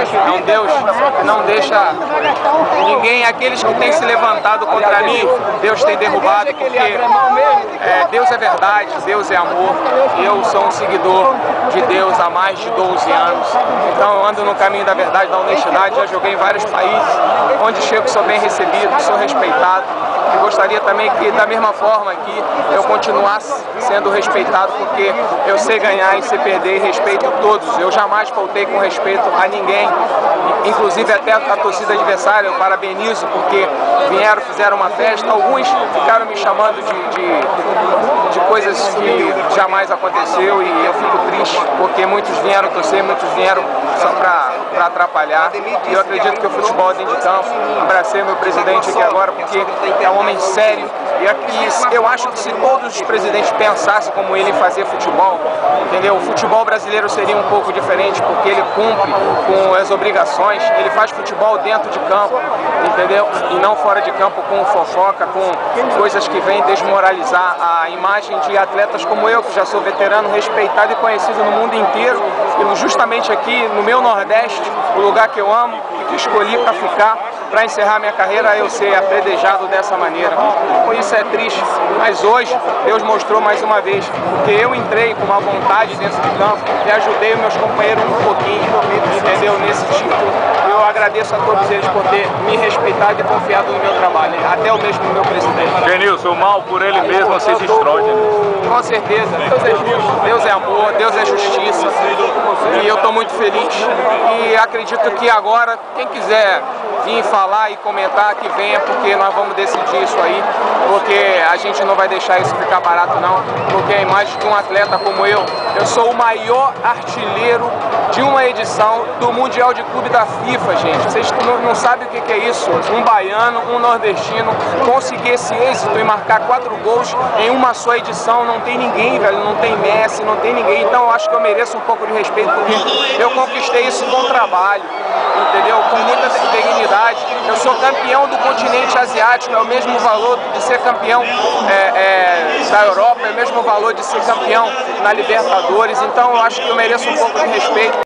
É um Deus que não deixa ninguém, aqueles que têm se levantado contra mim, Deus tem derrubado, porque Deus é verdade, Deus é amor. Eu sou um seguidor de Deus há mais de 12 anos, então eu ando no caminho da verdade, da honestidade. Já joguei em vários países, onde chego sou bem recebido, sou respeitado. E gostaria também que, da mesma forma que eu continuasse sendo respeitado, porque eu sei ganhar e sei perder e respeito todos. Eu jamais faltei com respeito a ninguém, inclusive até a torcida adversária. Eu parabenizo porque vieram, fizeram uma festa. Alguns ficaram me chamando de coisas que jamais aconteceu e eu fico triste porque muitos vieram torcer, muitos vieram só para atrapalhar. E eu acredito que o futebol é dentro de campo. Abracei meu presidente aqui agora porque é um homem sério. E eu acho que se todos os presidentes pensassem como ele em fazer futebol, entendeu? O futebol brasileiro seria um pouco diferente, porque ele cumpre com as obrigações, ele faz futebol dentro de campo, entendeu? E não fora de campo com fofoca, com coisas que vêm desmoralizar a imagem de atletas como eu, que já sou veterano, respeitado e conhecido no mundo inteiro. E justamente aqui no meu Nordeste, o lugar que eu amo, que escolhi para ficar, para encerrar minha carreira, eu ser apredejado dessa maneira. Por isso é triste, mas hoje Deus mostrou mais uma vez, porque eu entrei com uma vontade dentro de campo e ajudei meus companheiros um pouquinho, entendeu, nesse título. Eu agradeço a todos eles por ter me respeitado e confiado no meu trabalho, até o mesmo meu presidente. Genilson, o mal por ele mesmo você destrói, Genilson. Com certeza, Deus é justo, Deus é amor, Deus é justiça, e eu estou muito feliz e acredito que agora, quem quiser vir falar e comentar, que venha, porque nós vamos decidir isso aí, porque a gente não vai deixar isso ficar barato não, porque a imagem de um atleta como eu sou o maior artilheiro de uma edição do Mundial de Clube da FIFA, gente. Vocês não sabem o que é isso, um baiano, um nordestino, conseguir esse êxito e marcar 4 gols em uma só edição, não tem ninguém, velho, não tem Messi, não tem ninguém, então eu acho que eu mereço um pouco de respeito, porque eu conquistei isso com trabalho, entendeu, com muita dignidade. Eu sou campeão do continente asiático, é o mesmo valor de ser campeão da Europa, é o mesmo valor de ser campeão na Libertadores, então eu acho que eu mereço um pouco de respeito.